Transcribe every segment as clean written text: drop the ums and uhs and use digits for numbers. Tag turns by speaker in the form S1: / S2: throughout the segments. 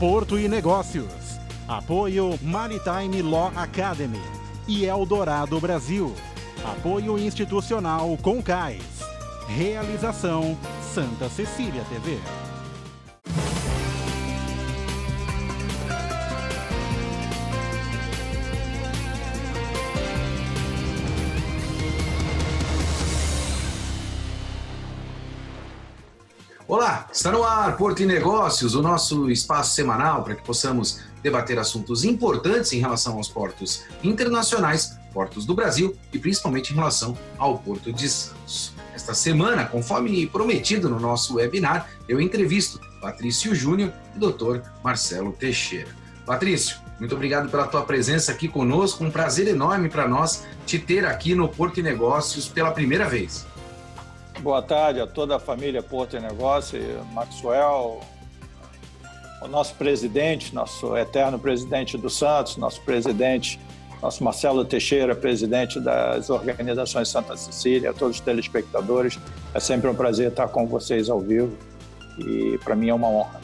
S1: Porto e Negócios. Apoio Maritime Law Academy e Eldorado Brasil. Apoio institucional Concais. Realização Santa Cecília TV.
S2: Olá, está no ar Porto e Negócios, o nosso espaço semanal para que possamos debater assuntos importantes em relação aos portos internacionais, portos do Brasil e principalmente em relação ao Porto de Santos. Esta semana, conforme prometido no nosso webinar, eu entrevisto Patrício Júnior e Dr. Marcelo Teixeira. Patrício, muito obrigado pela tua presença aqui conosco, um prazer enorme para nós te ter aqui no Porto e Negócios pela primeira vez.
S3: Boa tarde a toda a família Porto e Negócio, Maxwell, o nosso presidente, nosso eterno presidente do Santos, nosso Marcelo Teixeira, presidente das organizações Santa Cecília, a todos os telespectadores. É sempre um prazer estar com vocês ao vivo e para mim é uma honra.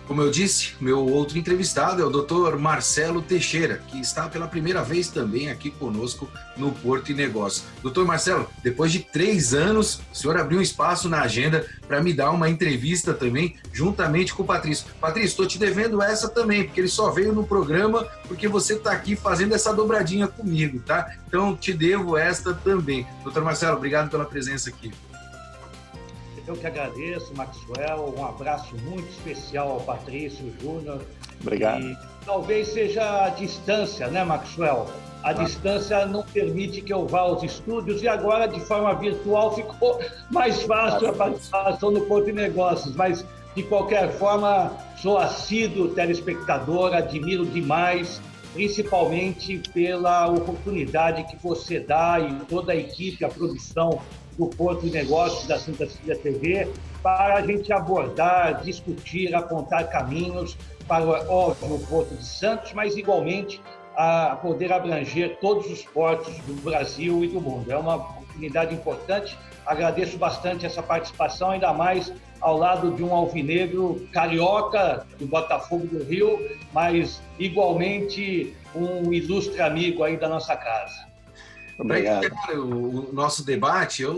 S2: Como eu disse, meu outro entrevistado é o Dr. Marcelo Teixeira, que está pela primeira vez também aqui conosco no Porto e Negócio. Dr. Marcelo, depois de 3 anos, o senhor abriu um espaço na agenda para me dar uma entrevista também, juntamente com o Patrício. Patrício, estou te devendo essa também, porque ele só veio no programa porque você está aqui fazendo essa dobradinha comigo, tá? Então, te devo esta também. Dr. Marcelo, obrigado pela presença aqui.
S4: Eu que agradeço, Maxwell, um abraço muito especial ao Patrício Júnior.
S3: Obrigado.
S4: E talvez seja a distância, né, Maxwell? A distância não permite que eu vá aos estúdios e agora, de forma virtual, ficou mais fácil a participação no Porto e Negócios. Mas, de qualquer forma, sou assíduo telespectador, admiro demais, principalmente pela oportunidade que você dá e toda a equipe, a produção do Porto e Negócios da Santa Cecília TV, para a gente abordar, discutir, apontar caminhos para, óbvio, o Porto de Santos, mas igualmente a poder abranger todos os portos do Brasil e do mundo. É uma oportunidade importante, agradeço bastante essa participação, ainda mais ao lado de um alvinegro carioca do Botafogo do Rio, mas igualmente um ilustre amigo aí da nossa casa.
S2: Obrigado. Para iniciar o nosso debate, eu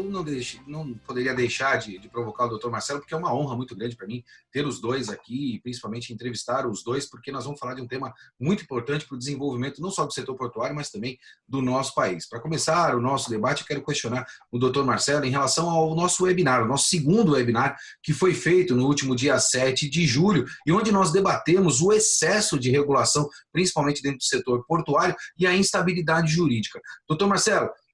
S2: não poderia deixar de provocar o Dr. Marcelo, porque é uma honra muito grande para mim ter os dois aqui e principalmente entrevistar os dois, porque nós vamos falar de um tema muito importante para o desenvolvimento não só do setor portuário, mas também do nosso país. Para começar o nosso debate, eu quero questionar o Dr. Marcelo em relação ao nosso webinar, o nosso segundo webinar, que foi feito no último dia 7 de julho, e onde nós debatemos o excesso de regulação, principalmente dentro do setor portuário, e a instabilidade jurídica. Dr. Marcelo,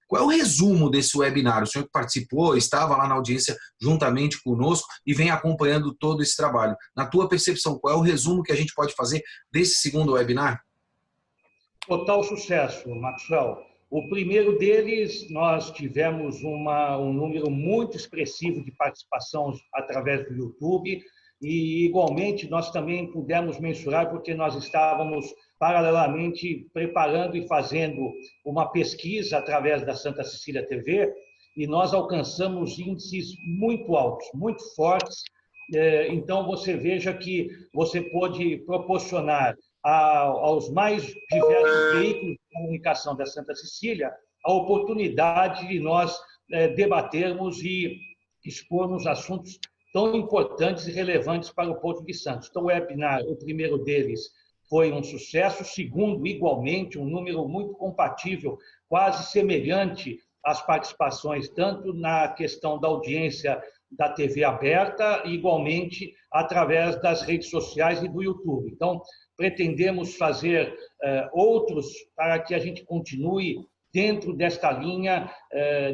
S2: qual é o resumo desse webinar? O senhor que participou, estava lá na audiência juntamente conosco e vem acompanhando todo esse trabalho. Na tua percepção, qual é o resumo que a gente pode fazer desse segundo webinar?
S4: Total sucesso, Maxwell. O primeiro deles, nós tivemos um número muito expressivo de participação através do YouTube e, igualmente, nós também pudemos mensurar porque nós estávamos paralelamente preparando e fazendo uma pesquisa através da Santa Cecília TV e nós alcançamos índices muito altos, muito fortes. Então, você veja que você pode proporcionar aos mais diversos veículos de comunicação da Santa Cecília a oportunidade de nós debatermos e expormos assuntos tão importantes e relevantes para o Porto de Santos. Então, o webinar, o primeiro deles, foi um sucesso. O segundo, igualmente, um número muito compatível, quase semelhante às participações, tanto na questão da audiência da TV aberta, igualmente através das redes sociais e do YouTube. Então, pretendemos fazer outros para que a gente continue dentro desta linha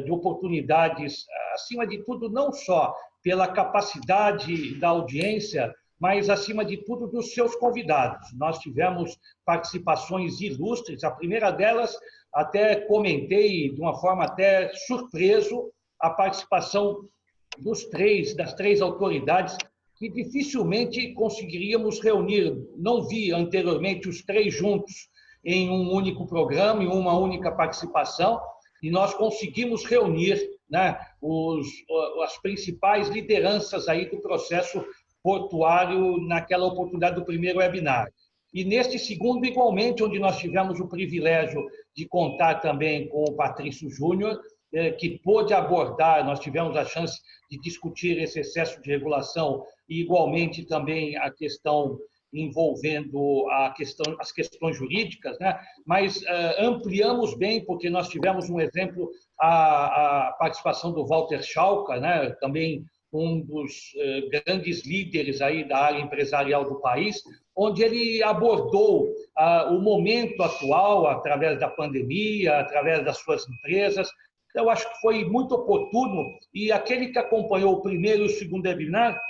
S4: de oportunidades, acima de tudo, não só pela capacidade da audiência, mas, acima de tudo, dos seus convidados. Nós tivemos participações ilustres, a primeira delas, até comentei de uma forma até surpreso, a participação das três autoridades que dificilmente conseguiríamos reunir. Não vi anteriormente os três juntos em um único programa, em uma única participação, e nós conseguimos reunir, né, as principais lideranças aí do processo portuário naquela oportunidade do primeiro webinar. E neste segundo, igualmente, onde nós tivemos o privilégio de contar também com o Patrício Júnior, que pôde abordar, nós tivemos a chance de discutir esse excesso de regulação e, igualmente, também a questão envolvendo as questões jurídicas, né? Mas ampliamos bem, porque nós tivemos um exemplo, a participação do Walter Schalka, né? Também um dos grandes líderes aí da área empresarial do país, onde ele abordou o momento atual através da pandemia, através das suas empresas. Eu acho que foi muito oportuno e aquele que acompanhou o primeiro e o segundo webinar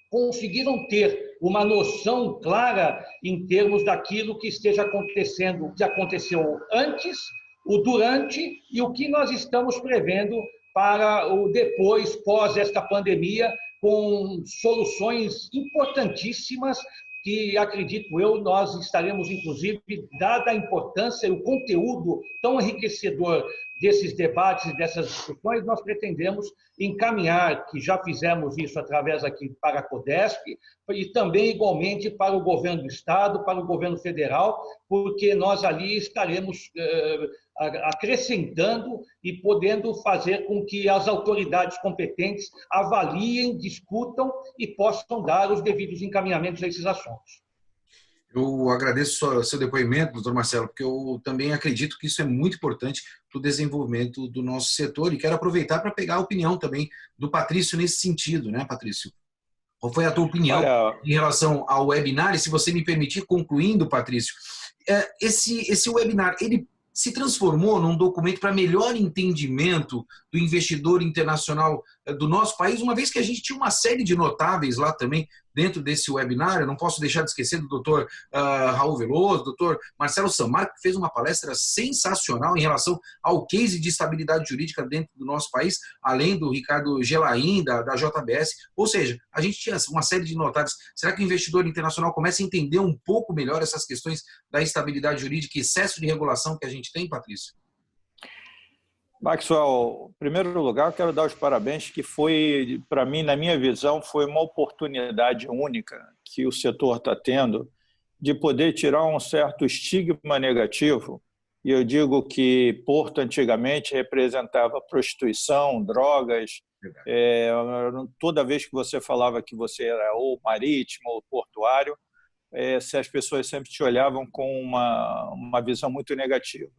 S4: conseguiram ter uma noção clara em termos daquilo que esteja acontecendo, o que aconteceu antes, o durante e o que nós estamos prevendo para o depois, pós esta pandemia, com soluções importantíssimas que, acredito eu, nós estaremos, inclusive, dada a importância e o conteúdo tão enriquecedor desses debates e dessas discussões, nós pretendemos encaminhar, que já fizemos isso através aqui para a CODESP, e também, igualmente, para o governo do Estado, para o governo federal, porque nós ali estaremos acrescentando e podendo fazer com que as autoridades competentes avaliem, discutam e possam dar os devidos encaminhamentos a esses assuntos.
S2: Eu agradeço o seu depoimento, doutor Marcelo, porque eu também acredito que isso é muito importante para o desenvolvimento do nosso setor e quero aproveitar para pegar a opinião também do Patrício nesse sentido, né, Patrício? Qual foi a tua opinião em relação ao webinar? E se você me permitir, concluindo, Patrício, esse webinar, ele se transformou num documento para melhor entendimento do investidor internacional do nosso país, uma vez que a gente tinha uma série de notáveis lá também dentro desse webinar. Eu não posso deixar de esquecer do doutor Raul Veloso, doutor Marcelo Samar, que fez uma palestra sensacional em relação ao case de estabilidade jurídica dentro do nosso país, além do Ricardo Gelain, da JBS. Ou seja, a gente tinha uma série de notáveis. Será que o investidor internacional começa a entender um pouco melhor essas questões da estabilidade jurídica e excesso de regulação que a gente tem, Patrício?
S3: Maxwell, em primeiro lugar, eu quero dar os parabéns, que foi, para mim, na minha visão, foi uma oportunidade única que o setor está tendo de poder tirar um certo estigma negativo. E eu digo que Porto antigamente representava prostituição, drogas. Toda vez que você falava que você era ou marítimo ou portuário, se as pessoas sempre te olhavam com uma visão muito negativa.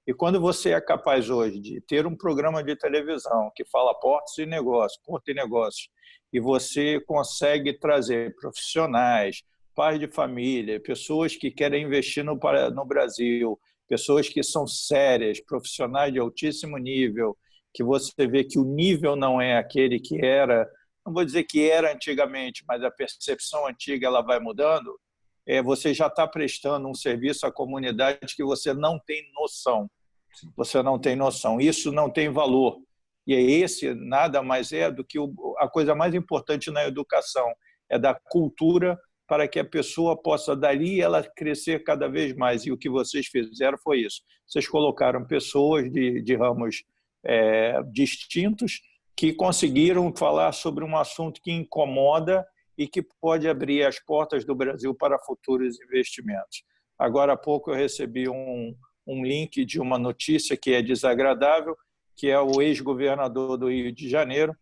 S3: E quando você é capaz hoje de ter um programa de televisão que fala portos e negócios, porto e negócios, e você consegue trazer profissionais, pais de família, pessoas que querem investir no Brasil, pessoas que são sérias, profissionais de altíssimo nível, que você vê que o nível não é aquele que era, não vou dizer que era antigamente, mas a percepção antiga ela vai mudando, você já está prestando um serviço à comunidade que você não tem noção. Você não tem noção. Isso não tem valor. E esse nada mais é do que a coisa mais importante na educação, é da cultura para que a pessoa possa, dali, ela crescer cada vez mais. E o que vocês fizeram foi isso. Vocês colocaram pessoas de ramos distintos que conseguiram falar sobre um assunto que incomoda e que pode abrir as portas do Brasil para futuros investimentos. Agora há pouco eu recebi um link de uma notícia que é desagradável, que é o ex-governador do Rio de Janeiro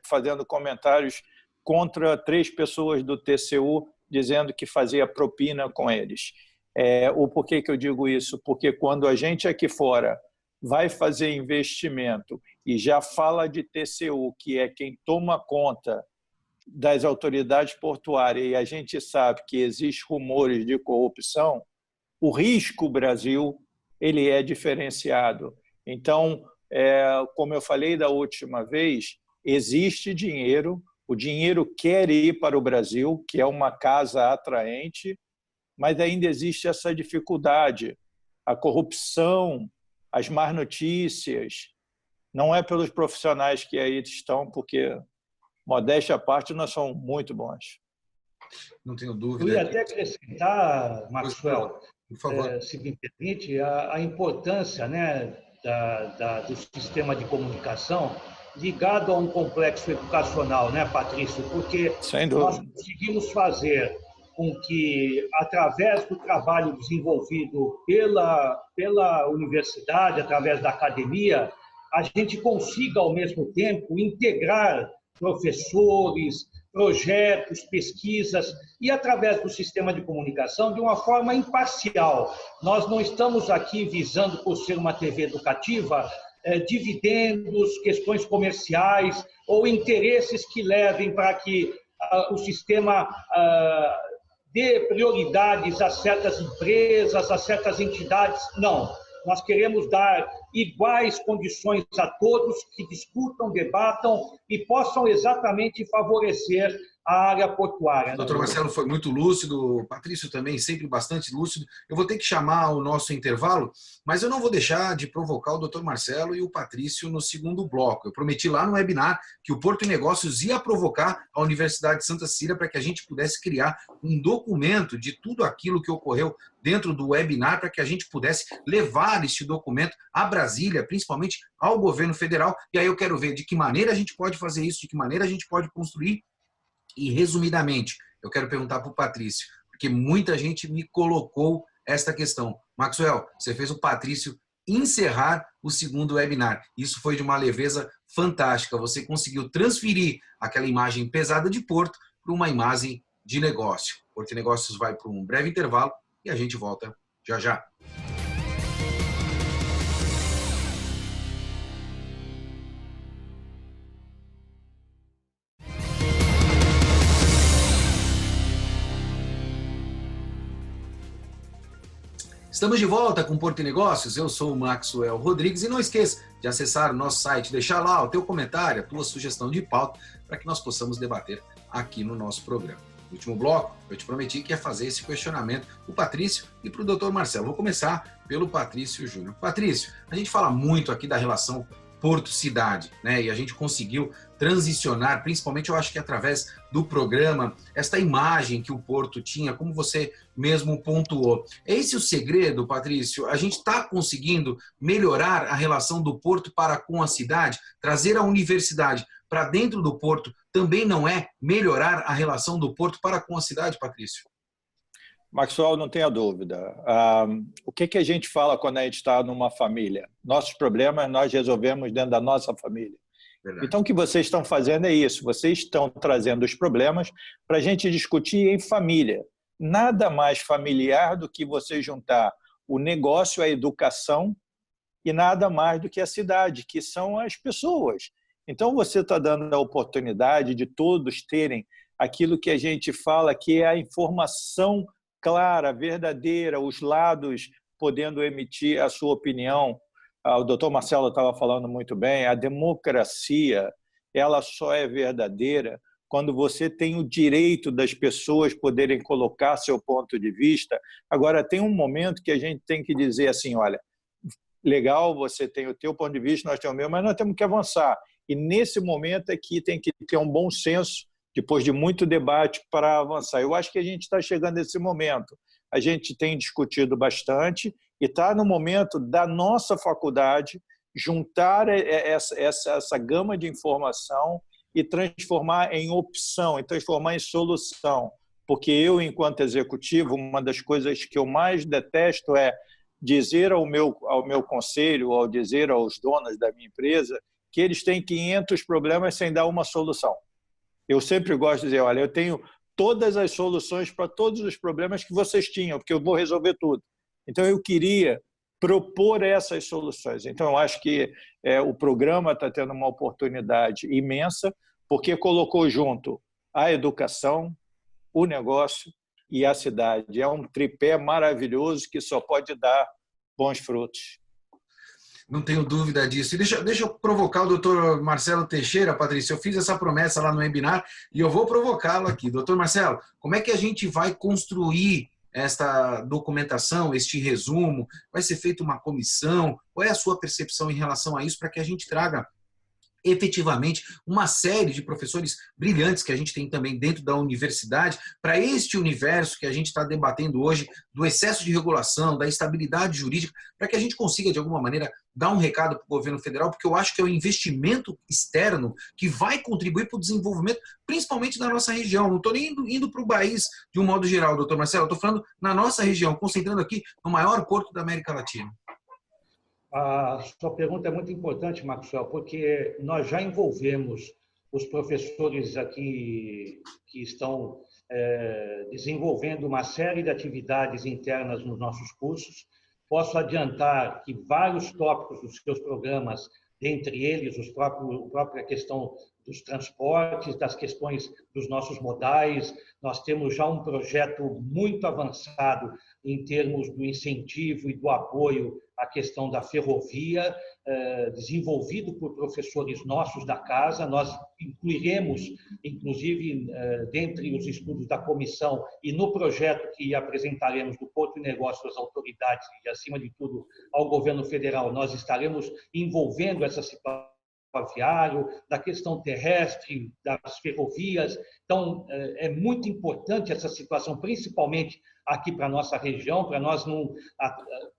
S3: fazendo comentários contra 3 pessoas do TCU, dizendo que fazia propina com eles. Por que eu digo isso? Porque quando a gente aqui fora vai fazer investimento e já fala de TCU, que é quem toma conta das autoridades portuárias, e a gente sabe que existem rumores de corrupção, o risco Brasil ele é diferenciado. Então, como eu falei da última vez, existe dinheiro, o dinheiro quer ir para o Brasil, que é uma casa atraente, mas ainda existe essa dificuldade, a corrupção, as más notícias. Não é pelos profissionais que aí estão, porque, modéstia à parte, nós somos muito bons.
S2: Não tenho dúvida.
S4: Eu ia até acrescentar, Maxwell,
S2: por favor,
S4: se me permite, a importância, né, do sistema de comunicação, ligado a um complexo educacional, né, Patrício? Porque
S3: Sem
S4: nós
S3: dúvida.
S4: conseguimos fazer com que, através do trabalho desenvolvido pela universidade, através da academia, a gente consiga, ao mesmo tempo, integrar professores, projetos, pesquisas, e através do sistema de comunicação de uma forma imparcial. Nós não estamos aqui visando, por ser uma TV educativa, dividendos, questões comerciais ou interesses que levem para que o sistema dê prioridades a certas empresas, a certas entidades. Não. Nós queremos dar iguais condições a todos que discutam, debatam e possam exatamente favorecer a área portuária.
S2: Doutor Marcelo foi muito lúcido, o Patrício também sempre bastante lúcido. Eu vou ter que chamar o nosso intervalo, mas eu não vou deixar de provocar o doutor Marcelo e o Patrício no segundo bloco. Eu prometi lá no webinar que o Porto e Negócios ia provocar a Universidade de Santa Cecília para que a gente pudesse criar um documento de tudo aquilo que ocorreu dentro do webinar, para que a gente pudesse levar este documento a Brasília, principalmente ao governo federal. E aí eu quero ver de que maneira a gente pode fazer isso, de que maneira a gente pode construir. E, resumidamente, eu quero perguntar para o Patrício, porque muita gente me colocou esta questão. Maxwell, você fez o Patrício encerrar o segundo webinar. Isso foi de uma leveza fantástica. Você conseguiu transferir aquela imagem pesada de Porto para uma imagem de negócio. Porto e Negócios vai para um breve intervalo e a gente volta já já. Estamos de volta com Porto e Negócios, eu sou o Maxwell Rodrigues e não esqueça de acessar o nosso site, deixar lá o teu comentário, a tua sugestão de pauta para que nós possamos debater aqui no nosso programa. No último bloco, eu te prometi que ia fazer esse questionamento para o Patrício e para o Dr. Marcelo. Vou começar pelo Patrício Júnior. Patrício, a gente fala muito aqui da relação Porto-Cidade, né? E a gente conseguiu transicionar, principalmente eu acho que através do programa, esta imagem que o Porto tinha, como você mesmo pontuou. É esse o segredo, Patrício? A gente está conseguindo melhorar a relação do Porto para com a cidade, trazer a universidade para dentro do Porto, também não é melhorar a relação do Porto para com a cidade, Patrício?
S3: Maxwell, não tenha dúvida. O que a gente fala quando a gente está numa família? Nossos problemas nós resolvemos dentro da nossa família. Verdade. Então, o que vocês estão fazendo é isso. Vocês estão trazendo os problemas para a gente discutir em família. Nada mais familiar do que você juntar o negócio, a educação e nada mais do que a cidade, que são as pessoas. Então, você está dando a oportunidade de todos terem aquilo que a gente fala que é a informação clara, verdadeira, os lados podendo emitir a sua opinião. O doutor Marcelo estava falando muito bem, a democracia ela só é verdadeira quando você tem o direito das pessoas poderem colocar seu ponto de vista. Agora, tem um momento que a gente tem que dizer assim, olha, legal, você tem o teu ponto de vista, nós temos o meu, mas nós temos que avançar. E nesse momento é que tem que ter um bom senso, depois de muito debate, para avançar. Eu acho que a gente está chegando nesse momento. A gente tem discutido bastante e está no momento da nossa faculdade juntar essa gama de informação e transformar em opção, e transformar em solução. Porque eu, enquanto executivo, uma das coisas que eu mais detesto é dizer ao meu conselho, ou dizer aos donos da minha empresa, que eles têm 500 problemas sem dar uma solução. Eu sempre gosto de dizer, olha, eu tenho todas as soluções para todos os problemas que vocês tinham, porque eu vou resolver tudo. Então, eu queria propor essas soluções. Então, eu acho que o programa está tendo uma oportunidade imensa, porque colocou junto a educação, o negócio e a cidade. É um tripé maravilhoso que só pode dar bons frutos.
S2: Não tenho dúvida disso. E deixa eu provocar o doutor Marcelo Teixeira, Patrícia. Eu fiz essa promessa lá no webinar e eu vou provocá-lo aqui. Doutor Marcelo, como é que a gente vai construir esta documentação, este resumo? Vai ser feita uma comissão? Qual é a sua percepção em relação a isso para que a gente traga efetivamente uma série de professores brilhantes que a gente tem também dentro da universidade para este universo que a gente está debatendo hoje, do excesso de regulação, da instabilidade jurídica, para que a gente consiga, de alguma maneira, dar um recado para o governo federal, porque eu acho que é o investimento externo que vai contribuir para o desenvolvimento, principalmente da nossa região. Não estou nem indo para o país de um modo geral, doutor Marcelo, estou falando na nossa região, concentrando aqui no maior porto da América Latina.
S4: A sua pergunta é muito importante, Maxwell, porque nós já envolvemos os professores aqui que estão desenvolvendo uma série de atividades internas nos nossos cursos. Posso adiantar que vários tópicos dos seus programas, dentre eles a própria questão dos transportes, das questões dos nossos modais, nós temos já um projeto muito avançado em termos do incentivo e do apoio à questão da ferrovia, desenvolvido por professores nossos da casa. Nós incluiremos, inclusive, dentre os estudos da comissão e no projeto que apresentaremos do Porto e Negócios às autoridades e, acima de tudo, ao governo federal, nós estaremos envolvendo essa situação aviário, da questão terrestre, das ferrovias. Então, é muito importante essa situação, principalmente aqui para a nossa região, para nós não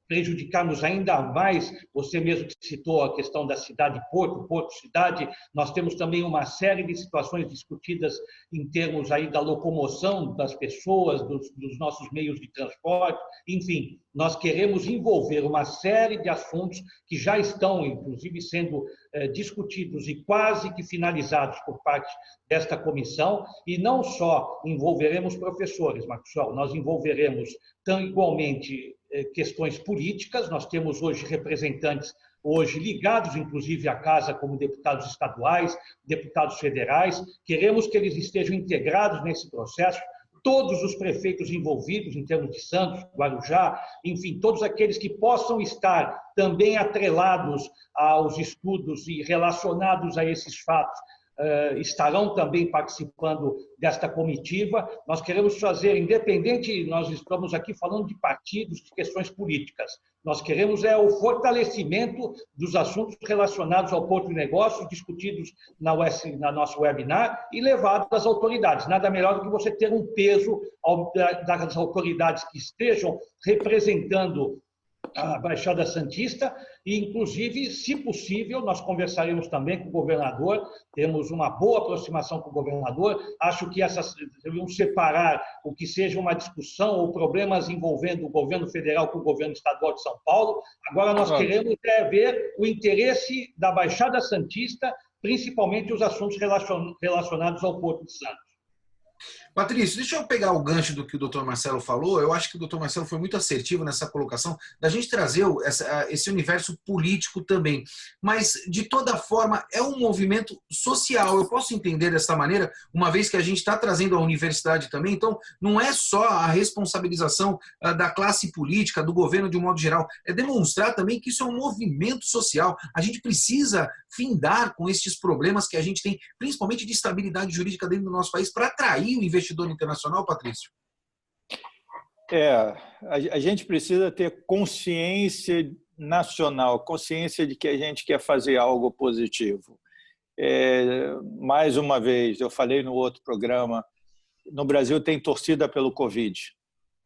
S4: prejudicarmos ainda mais. Você mesmo que citou a questão da cidade-porto, porto-cidade, nós temos também uma série de situações discutidas em termos aí da locomoção das pessoas, dos nossos meios de transporte, enfim, nós queremos envolver uma série de assuntos que já estão, inclusive, sendo discutidos e quase que finalizados por parte desta comissão, e não só envolveremos professores, Maxwell, nós envolveremos igualmente questões políticas. Nós temos hoje representantes ligados, inclusive, à casa, como deputados estaduais, deputados federais. Queremos que eles estejam integrados nesse processo. Todos os prefeitos envolvidos, em termos de Santos, Guarujá, enfim, todos aqueles que possam estar também atrelados aos estudos e relacionados a esses fatos, estarão também participando desta comitiva. Nós queremos fazer, independente, nós estamos aqui falando de partidos, de questões políticas, nós queremos o fortalecimento dos assuntos relacionados ao Porto de Negócios, discutidos na nosso webinar e levados às autoridades. Nada melhor do que você ter um peso das autoridades que estejam representando a Baixada Santista e, inclusive, se possível, nós conversaremos também com o governador, temos uma boa aproximação com o governador. Acho que devemos separar o que seja uma discussão ou problemas envolvendo o governo federal com o governo estadual de São Paulo. Agora nós queremos ver o interesse da Baixada Santista, principalmente os assuntos relacionados ao Porto de Santos.
S2: Patrício, deixa eu pegar o gancho do que o doutor Marcelo falou. Eu acho que o doutor Marcelo foi muito assertivo nessa colocação da gente trazer esse universo político também. Mas, de toda forma, é um movimento social. Eu posso entender dessa maneira, uma vez que a gente está trazendo a universidade também. Então, não é só a responsabilização da classe política, do governo de um modo geral. É demonstrar também que isso é um movimento social. A gente precisa findar com estes problemas que a gente tem, principalmente de estabilidade jurídica dentro do nosso país, para atrair o investidor internacional, Patrício?
S3: A gente precisa ter consciência nacional, consciência de que a gente quer fazer algo positivo. Mais uma vez, eu falei no outro programa, no Brasil tem torcida pelo Covid.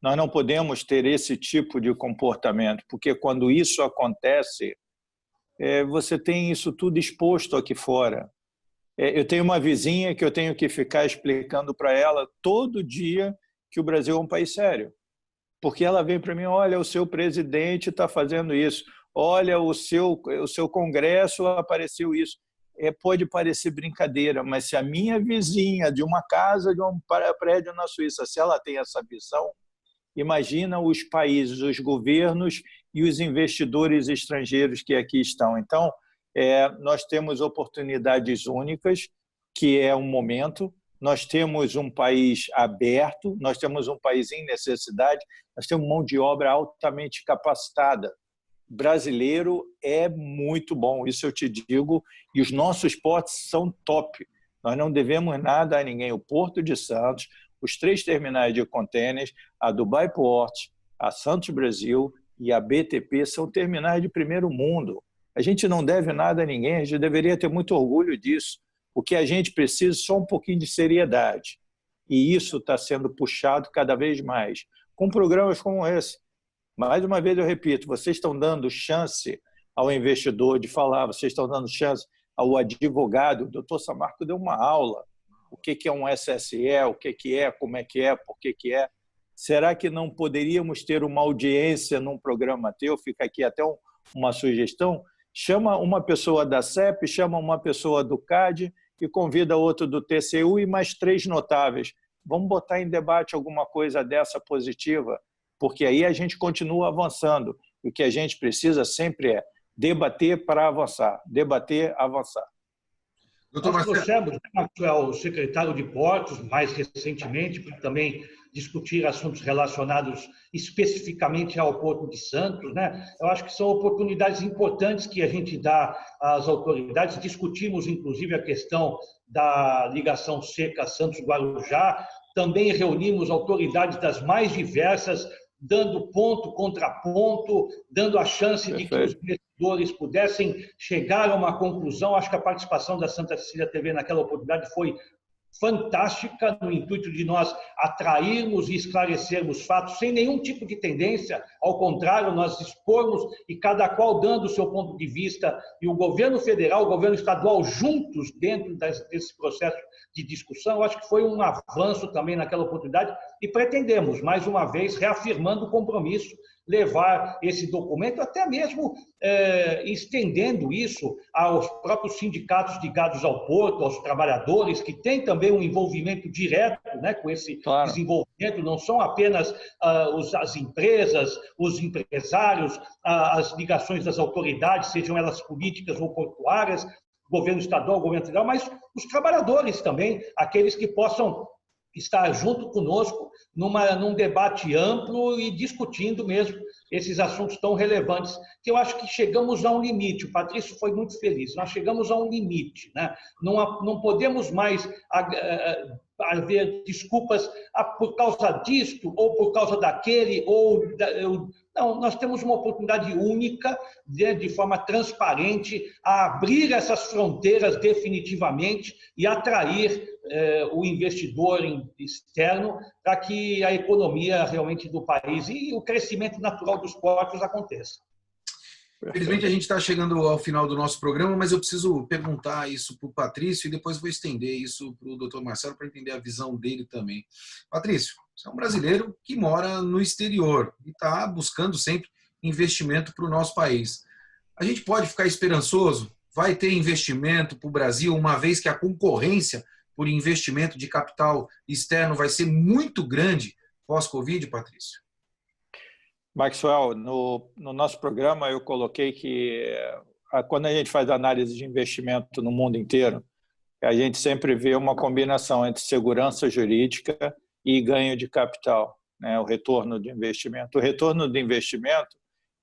S3: Nós não podemos ter esse tipo de comportamento, porque quando isso acontece, você tem isso tudo exposto aqui fora. Eu tenho uma vizinha que eu tenho que ficar explicando para ela todo dia que o Brasil é um país sério. Porque ela vem para mim, olha, o seu presidente está fazendo isso, olha, o seu congresso apareceu isso. Pode parecer brincadeira, mas se a minha vizinha de uma casa, de um prédio na Suíça, se ela tem essa visão, imagina os países, os governos e os investidores estrangeiros que aqui estão. Então, nós temos oportunidades únicas, que é um momento. Nós temos um país aberto, nós temos um país em necessidade, nós temos mão de obra altamente capacitada. Brasileiro é muito bom, isso eu te digo, e os nossos portos são top. Nós não devemos nada a ninguém. O Porto de Santos, os 3 terminais de contêineres, a Dubai Port, a Santos Brasil e a BTP são terminais de primeiro mundo. A gente não deve nada a ninguém, a gente deveria ter muito orgulho disso. O que a gente precisa é só um pouquinho de seriedade. E isso está sendo puxado cada vez mais, com programas como esse. Mais uma vez eu repito, vocês estão dando chance ao investidor de falar, vocês estão dando chance ao advogado. O doutor Samarco deu uma aula. O que é um SSE, o que é, como é que é, por que é. Será que não poderíamos ter uma audiência num programa teu? Fica aqui até uma sugestão. Chama uma pessoa da CEP, chama uma pessoa do CAD e convida outro do TCU e mais 3 notáveis. Vamos botar em debate alguma coisa dessa positiva, porque aí a gente continua avançando. O que a gente precisa sempre é debater para avançar, debater, avançar.
S4: Doutor Marcelo, nós trouxemos, Maxwell, o secretário de Portos, mais recentemente, para também discutir assuntos relacionados especificamente ao Porto de Santos, né? Eu acho que são oportunidades importantes que a gente dá às autoridades. Discutimos, inclusive, a questão da ligação seca Santos-Guarujá. Também reunimos autoridades das mais diversas, dando ponto contra ponto, dando a chance de que os investidores pudessem chegar a uma conclusão. Acho que a participação da Santa Cecília TV naquela oportunidade foi fantástica, no intuito de nós atrairmos e esclarecermos fatos sem nenhum tipo de tendência, ao contrário, nós expormos e cada qual dando o seu ponto de vista, e o governo federal, o governo estadual juntos dentro desse processo de discussão. Eu acho que foi um avanço também naquela oportunidade e pretendemos, mais uma vez, reafirmando o compromisso, levar esse documento, até mesmo estendendo isso aos próprios sindicatos ligados ao porto, aos trabalhadores, que têm também um envolvimento direto, né, com esse desenvolvimento, não são apenas as empresas, os empresários, as ligações das autoridades, sejam elas políticas ou portuárias, governo estadual, governo federal, mas os trabalhadores também, aqueles que possam estar junto conosco num debate amplo e discutindo mesmo esses assuntos tão relevantes, que eu acho que chegamos a um limite. O Patrício foi muito feliz. Nós chegamos a um limite, né? Não podemos mais haver desculpas por causa disto ou por causa daquele não, nós temos uma oportunidade única de forma transparente a abrir essas fronteiras definitivamente e atrair o investidor externo para que a economia realmente do país e o crescimento natural dos portos aconteça.
S2: Infelizmente, a gente está chegando ao final do nosso programa, mas eu preciso perguntar isso para o Patrício e depois vou estender isso para o doutor Marcelo para entender a visão dele também. Patrício, você é um brasileiro que mora no exterior e está buscando sempre investimento para o nosso país. A gente pode ficar esperançoso? Vai ter investimento para o Brasil, uma vez que a concorrência por investimento de capital externo vai ser muito grande pós-Covid, Patrício?
S3: Maxwell, no nosso programa eu coloquei que quando a gente faz análise de investimento no mundo inteiro, a gente sempre vê uma combinação entre segurança jurídica e ganho de capital, né? O retorno de investimento. O retorno de investimento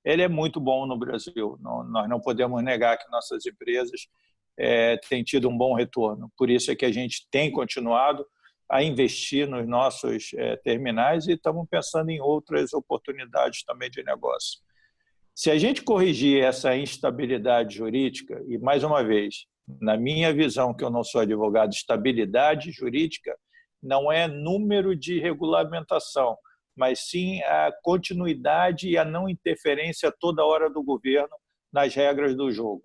S3: ele é muito bom no Brasil. Nós não podemos negar que nossas empresas têm tido um bom retorno. Por isso é que a gente tem continuado a investir nos nossos terminais e estamos pensando em outras oportunidades também de negócio. Se a gente corrigir essa instabilidade jurídica, e mais uma vez, na minha visão, que eu não sou advogado, estabilidade jurídica não é número de regulamentação, mas sim a continuidade e a não interferência toda hora do governo nas regras do jogo.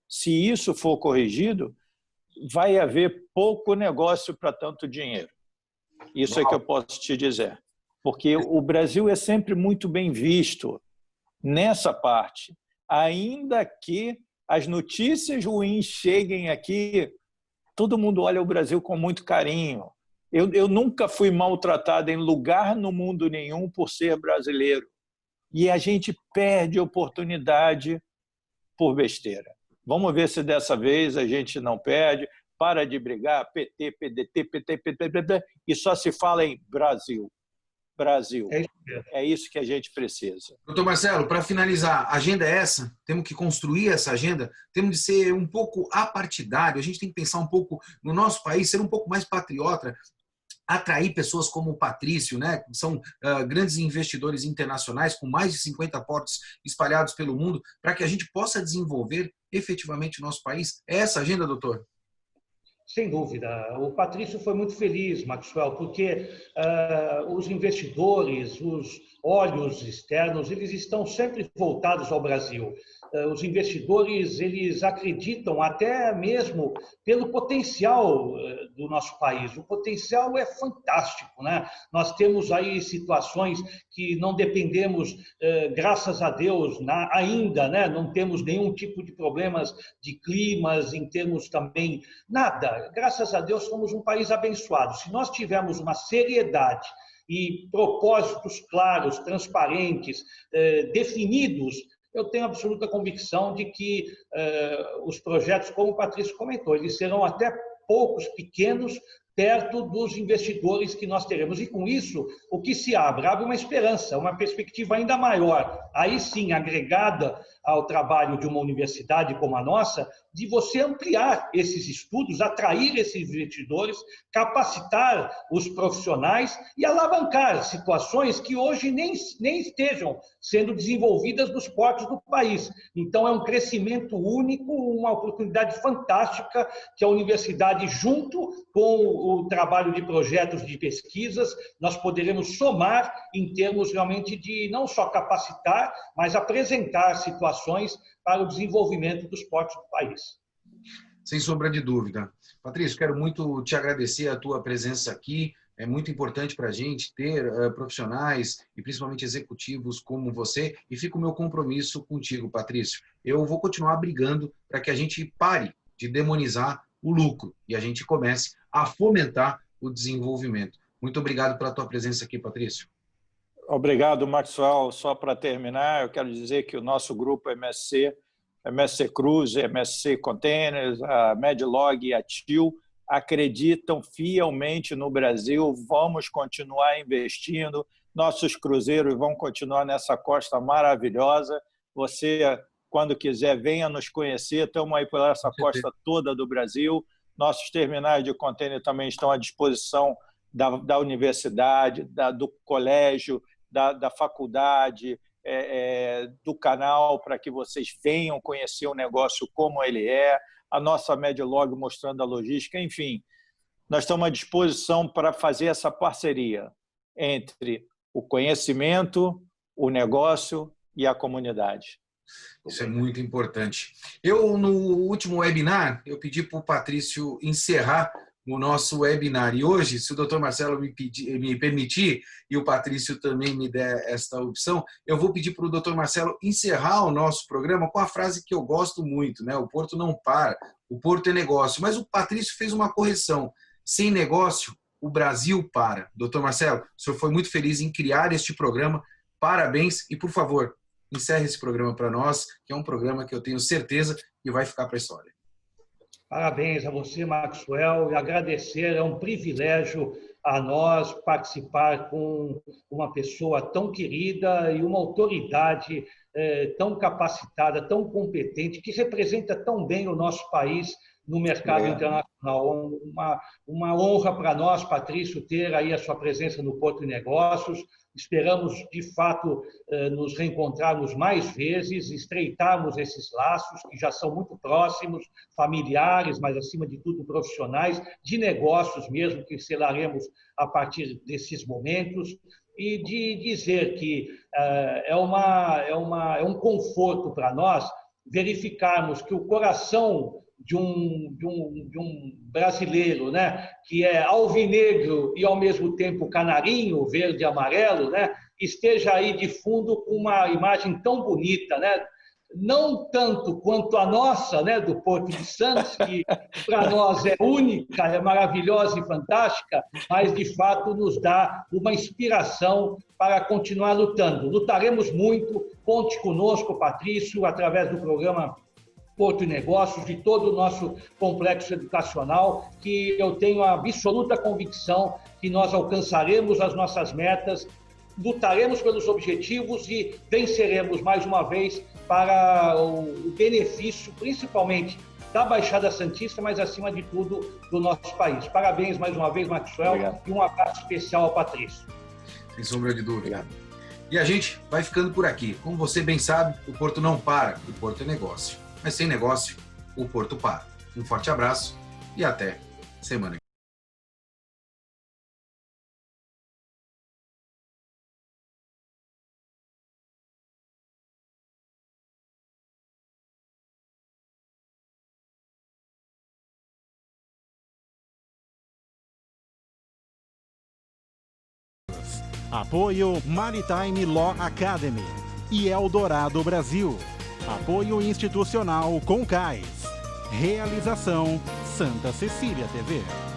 S3: Se isso for corrigido, vai haver pouco negócio para tanto dinheiro. Isso é que eu posso te dizer. Porque o Brasil é sempre muito bem visto nessa parte. Ainda que as notícias ruins cheguem aqui, todo mundo olha o Brasil com muito carinho. Eu nunca fui maltratado em lugar no mundo nenhum por ser brasileiro. E a gente perde oportunidade por besteira. Vamos ver se dessa vez a gente não perde. Para de brigar, PT, PDT, PT, e só se fala em Brasil. Brasil. É isso que a gente precisa.
S2: Doutor Marcelo, para finalizar, a agenda é essa? Temos que construir essa agenda? Temos de ser um pouco apartidário, a gente tem que pensar um pouco no nosso país, ser um pouco mais patriota. atrair pessoas como o Patrício, né? Que são grandes investidores internacionais com mais de 50 portos espalhados pelo mundo, para que a gente possa desenvolver efetivamente o nosso país? É essa a agenda, doutor?
S4: Sem dúvida. O Patrício foi muito feliz, Maxwell, porque os investidores, os olhos externos, eles estão sempre voltados ao Brasil. Os investidores, eles acreditam até mesmo pelo potencial do nosso país. O potencial é fantástico, né? Nós temos aí situações que não dependemos, graças a Deus, ainda, né? Não temos nenhum tipo de problemas de climas, em termos também, nada. Graças a Deus, somos um país abençoado. Se nós tivermos uma seriedade e propósitos claros, transparentes, definidos, eu tenho absoluta convicção de que os projetos, como o Patrício comentou, eles serão até poucos, pequenos, perto dos investidores que nós teremos. E com isso, o que se abre? Abre uma esperança, uma perspectiva ainda maior, aí sim, agregada ao trabalho de uma universidade como a nossa, de você ampliar esses estudos, atrair esses investidores, capacitar os profissionais e alavancar situações que hoje nem estejam sendo desenvolvidas nos portos do país. Então, é um crescimento único, uma oportunidade fantástica que a universidade, junto com o trabalho de projetos de pesquisas, nós poderemos somar em termos realmente de não só capacitar, mas apresentar situações para o desenvolvimento dos portos do país.
S2: Sem sombra de dúvida. Patrício, quero muito te agradecer a tua presença aqui. É muito importante para a gente ter profissionais e principalmente executivos como você. E fica o meu compromisso contigo, Patrício. Eu vou continuar brigando para que a gente pare de demonizar o lucro e a gente comece a fomentar o desenvolvimento. Muito obrigado pela tua presença aqui, Patrício.
S3: Obrigado, Maxwell. Só para terminar, eu quero dizer que o nosso grupo MSC Cruise, MSC Containers, a Medlog e a TIL acreditam fielmente no Brasil. Vamos continuar investindo, nossos cruzeiros vão continuar nessa costa maravilhosa. Você, quando quiser, venha nos conhecer. Estamos aí por essa costa toda do Brasil. Nossos terminais de container também estão à disposição da universidade, do colégio, da faculdade, do canal, para que vocês venham conhecer o negócio como ele é, a nossa Medlog mostrando a logística, enfim. Nós estamos à disposição para fazer essa parceria entre o conhecimento, o negócio e a comunidade.
S2: Isso é muito importante. Eu, no último webinar, eu pedi para o Patrício encerrar o nosso webinar. E hoje, se o Dr. Marcelo me permitir, e o Patrício também me der esta opção, eu vou pedir para o Dr. Marcelo encerrar o nosso programa com a frase que eu gosto muito, né? O Porto não para, o Porto é negócio. Mas o Patrício fez uma correção. Sem negócio, o Brasil para. Dr. Marcelo, o senhor foi muito feliz em criar este programa. Parabéns e, por favor, encerre esse programa para nós, que é um programa que eu tenho certeza que vai ficar para a história.
S4: Parabéns a você, Maxwell, e agradecer, é um privilégio a nós participar com uma pessoa tão querida e uma autoridade tão capacitada, tão competente, que representa tão bem o nosso país no mercado internacional. Uma honra para nós, Patrício, ter aí a sua presença no Porto e Negócios. Esperamos, de fato, nos reencontrarmos mais vezes, estreitarmos esses laços que já são muito próximos, familiares, mas, acima de tudo, profissionais, de negócios mesmo, que selaremos a partir desses momentos. E de dizer que é um conforto para nós verificarmos que o coração de um brasileiro, né, que é alvinegro e, ao mesmo tempo, canarinho, verde e amarelo, né, esteja aí de fundo com uma imagem tão bonita, né? Não tanto quanto a nossa, né, do Porto de Santos, que para nós é única, é maravilhosa e fantástica, mas, de fato, nos dá uma inspiração para continuar lutando. Lutaremos muito, conte conosco, Patrício, através do programa Porto e Negócios, de todo o nosso complexo educacional, que eu tenho a absoluta convicção que nós alcançaremos as nossas metas, lutaremos pelos objetivos e venceremos mais uma vez para o benefício, principalmente da Baixada Santista, mas acima de tudo do nosso país. Parabéns mais uma vez, Maxwell,
S3: Obrigado.
S4: E um abraço especial ao Patrício.
S2: Sem sombra de dúvida. E a gente vai ficando por aqui. Como você bem sabe, o Porto não para, o Porto é negócio. Mas sem negócio, o Porto para. Um forte abraço e até semana que vem.
S1: Apoio Maritime Law Academy e Eldorado Brasil. Apoio institucional Concais. Realização Santa Cecília TV.